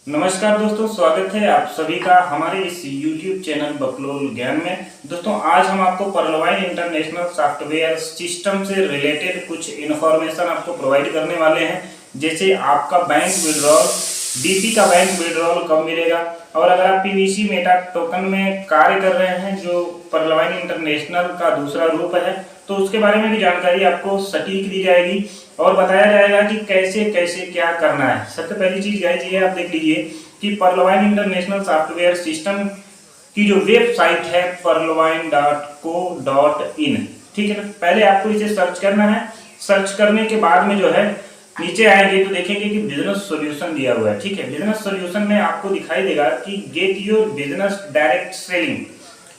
नमस्कार दोस्तों, स्वागत है आप सभी का हमारे इस YouTube चैनल बकलोल ज्ञान में। दोस्तों आज हम आपको पर्लवाइन इंटरनेशनल सॉफ्टवेयर सिस्टम से रिलेटेड कुछ इन्फॉर्मेशन आपको प्रोवाइड करने वाले हैं। जैसे आपका बैंक विड्रॉल, बीपी का बैंक विड्रॉल कब मिलेगा, और अगर आप पीवीसी मेटा टोकन में कार्य कर रहे हैं जो पर्लवाइन इंटरनेशनल का दूसरा रूप है, तो उसके बारे में भी जानकारी आपको सटीक दी जाएगी और बताया जाएगा कि कैसे कैसे क्या करना है। सबसे पहली चीज गाइस ये आप देख लीजिए कि पर्लवाइन इंटरनेशनल सॉफ्टवेयर सिस्टम की जो वेबसाइट है perlwine.co.in, ठीक है ना। पहले आपको इसे सर्च करना है। सर्च करने के बाद में जो है नीचे आएंगे तो देखेंगे कि बिजनेस सॉल्यूशन दिया हुआ है, ठीक है। बिजनेस सॉल्यूशन में आपको दिखाई देगा कि get your business direct selling,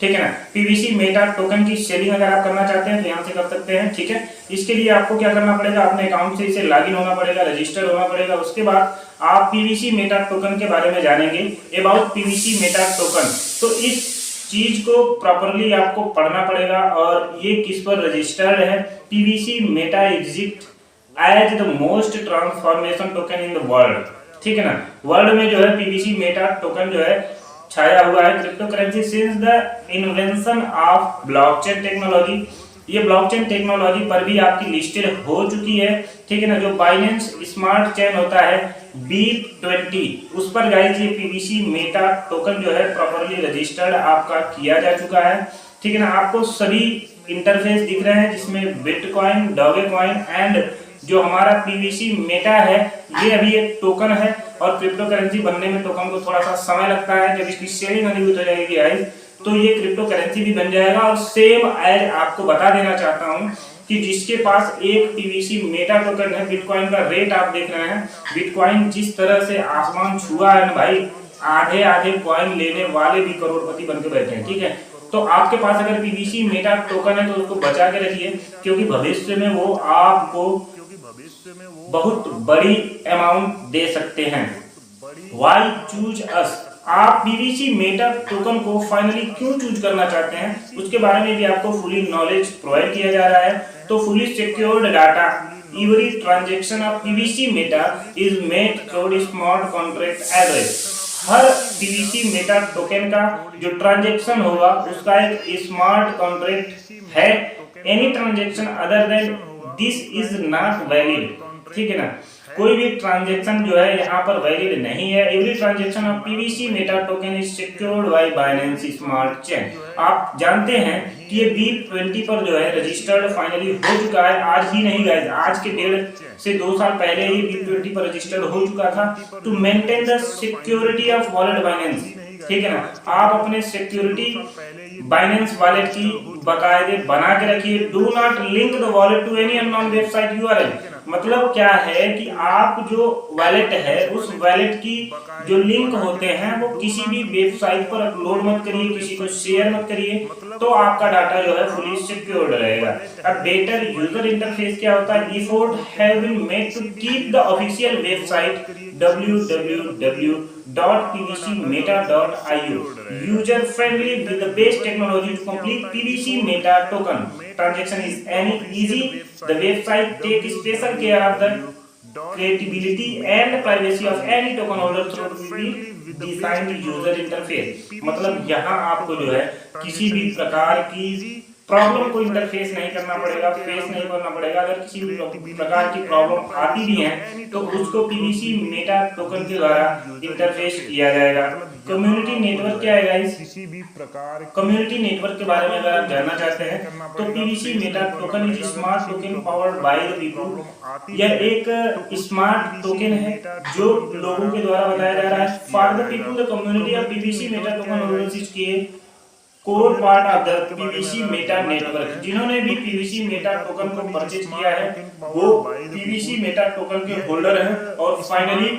ठीक है ना। पीवीसी मेटा टोकन की सेलिंग अगर आप करना चाहते हैं तो यहाँ से कर सकते हैं, ठीक है। इसके लिए आपको क्या करना पड़ेगा, अपने अकाउंट से इसे लॉगिन होना पड़ेगा, रजिस्टर होना पड़ेगा। उसके बाद आप पीवीसी मेटा टोकन के बारे में जानेंगे, अबाउट पीवीसी मेटा टोकन। तो इस चीज को प्रॉपर्ली आपको पढ़ना पड़ेगा और ये किस पर रजिस्टर्ड है। PVC meta exist as the most transformation token in the world, ठीक है ना। वर्ल्ड में जो है पीवीसी मेटा टोकन जो है छाया हुआ है। Crypto currency since the invention of blockchain technology, ये ब्लॉकचेन टेक्नोलॉजी पर भी आपकी लिस्टेड हो चुकी है, ठीक है ना। जो बाइनेंस स्मार्ट चेन होता है BEP20, उस पर गाइस ये पीवीसी मेटा टोकन जो है प्रॉपर्ली रजिस्टर्ड आपका किया जा चुका है, ठीक है ना। आपको सभी इंटरफेस दिख रहे हैं जिसमें बिटकॉइन, डॉगेकॉइन एंड जो हमारा पीवीसी मेटा है ये अभी एक टोकन है और क्रिप्टो करेंसी बनने में टोकन को थोड़ा सा समय लगता है। जब इसकी सेलिंग अधिकृत हो जाएगी गाइस तो ये क्रिप्टो करेंसी भी बन जाएगा। और सेम एज आपको बता देना चाहता हूं कि जिसके पास एक पीवीसी मेटा टोकन है, बिटकॉइन का रेट आप देख रहे हैं, बिटकॉइन जिस तरह से आसमान छुआ है ना भाई, आधे आधे कॉइन लेने वाले भी करोड़पति बनके बैठे हैं, ठीक है। तो आपके पास अगर पीवीसी मेटा टोकन है तो उसको बचा के रखिए, क्योंकि भविष्य में वो आपको बहुत बड़ी अमाउंट दे सकते हैं। वाई चूज अस, आप पीवीसी मेटा टोकन को फाइनली क्यों चूज करना चाहते हैं उसके बारे में भी आपको फुली नॉलेज प्रोवाइड किया जा रहा है। तो fully secured data, every transaction of PVC Meta is made through smart contract address. Her PVC Meta token का जो ट्रांजैक्शन होगा उसका एक स्मार्ट कॉन्ट्रैक्ट है। Any transaction other than this is not valid, ठीक है ना। कोई भी ट्रांजैक्शन जो है यहाँ पर वैलिड नहीं है। Every transaction of PVC Meta token is secured by Binance smart chain. आप जानते हैं कि ये BEP20 पर जो है रजिस्टर्ड फाइनली हो चुका है। आज ही नहीं गाइस, आज के 1.5 से 2 साल पहले ही BEP20 पर रजिस्टर्ड हो चुका था। To maintain the security of wallet Binance, ठीक है ना। आप अपने सिक्योरिटी बाइनेंस वॉलेट की बाकायदे बना के रखिए। Do not link the wallet to any unknown website URL। मतलब क्या है कि आप जो वॉलेट है उस वॉलेट की जो लिंक होते हैं वो किसी भी वेबसाइट पर अपलोड मत करिए, किसी को शेयर मत करिए, तो आपका डाटा जो है फुली सिक्योर्ड रहेगा। अब बेटर यूजर इंटरफेस क्या होता है, effort have been made to keep the official website www.pvcmeta.io user friendly with the best technology to complete PVC meta token transaction is any easy. The website take special care of the creativity and privacy of any token holder through designed user interface। मतलब यहाँ आपको जो है किसी भी प्रकार की problem को इंटरफेस नहीं करना पड़ेगा, फेस नहीं करना पड़ेगा। अगर किसी भी प्रकार की प्रॉब्लम आती भी है तो उसको पीवीसी मेटा टोकन के द्वारा इंटरफेस किया जाएगा। कम्युनिटी नेटवर्क क्या है गाइस, किसी भी प्रकार कम्युनिटी नेटवर्क के बारे में अगर आप जानना चाहते हैं तो PVC Meta token is smart token powered by the people. यह एक स्मार्ट टोकन है जो लोगों के द्वारा बताया जा रहा है। For the people the community of PVC Meta token holders is के core part of the PVC Meta network. जिन्होंने भी पीवीसी मेटा टोकन को परचेज किया है वो पीवीसी मेटा टोकन के होल्डर हैं। और फाइनली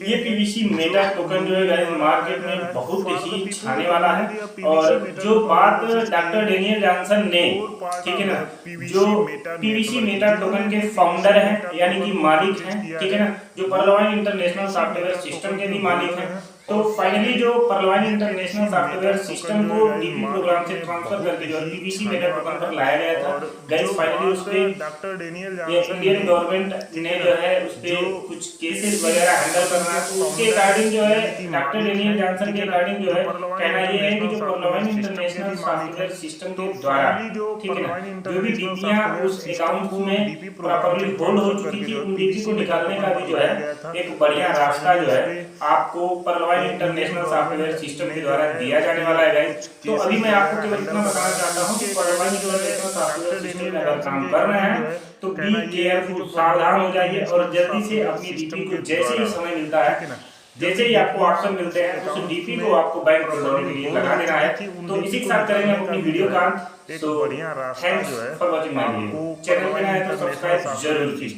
ये पीवीसी मेटा टोकन जो है गाइस मार्केट में बहुत ही छाने वाला है। और जो बात डॉक्टर डेनियल जॉनसन ने, ठीक है ना, जो पीवीसी मेटा टोकन के फाउंडर हैं यानी कि मालिक हैं, ठीक है ना, जो पर्लवाइन इंटरनेशनल सॉफ्टवेयर सिस्टम के भी मालिक हैं, तो फाइनली जो पर्लवाइन इंटरनेशनल सॉफ्टवेयर सिस्टम को डीपी प्रोग्राम से ट्रांसफर करके जो पीपीसी मेथड प्रोग्राम पर लाया गया था, गाइस फाइनली उस पे डॉक्टर डेनियल ये इंडियन गवर्नमेंट ने जो है उस पे कुछ केसेस वगैरह हैंडल करना, तो उसके अकॉर्डिंग जो है डॉक्टर डेनियल जॉनसन के अकॉर्डिंग जो है कहना ये है कि जो पर्लवाइन इंटरनेशनल सॉफ्टवेयर सिस्टम के द्वारा, ठीक है ना, जो भी डीपीयां उस अकाउंट में प्रॉपर्ली होल्ड हो चुकी थी, उन डीपी को निकालने का भी जो है एक बढ़िया रास्ता जो है आपको पर्लवाइन इंटरनेशनल सॉफ्टवेयर सिस्टम के द्वारा दिया जाने वाला है गाइस। तो अभी मैं आपको केवल इतना बताना चाहता हूं कि पर्लवाइन इंटरनेशनल सॉफ्टवेयर सिस्टम में अगर काम कर रहे हैं तो बी केयरफुल, सावधान हो जाइए और जल्दी से अपनी डीपी को जैसे ही समय मिलता है, जैसे ही आपको ऑप्शन मिलते हैं तो उस डीपी को आपको बैंक प्रोग्रामिंग के लिए लगा देना है। तो इसी के साथ करेंगे अपनी वीडियो का। So thanks for watching my video. Channel पे नए हैं तो सब्सक्राइब जरूर कीजिए।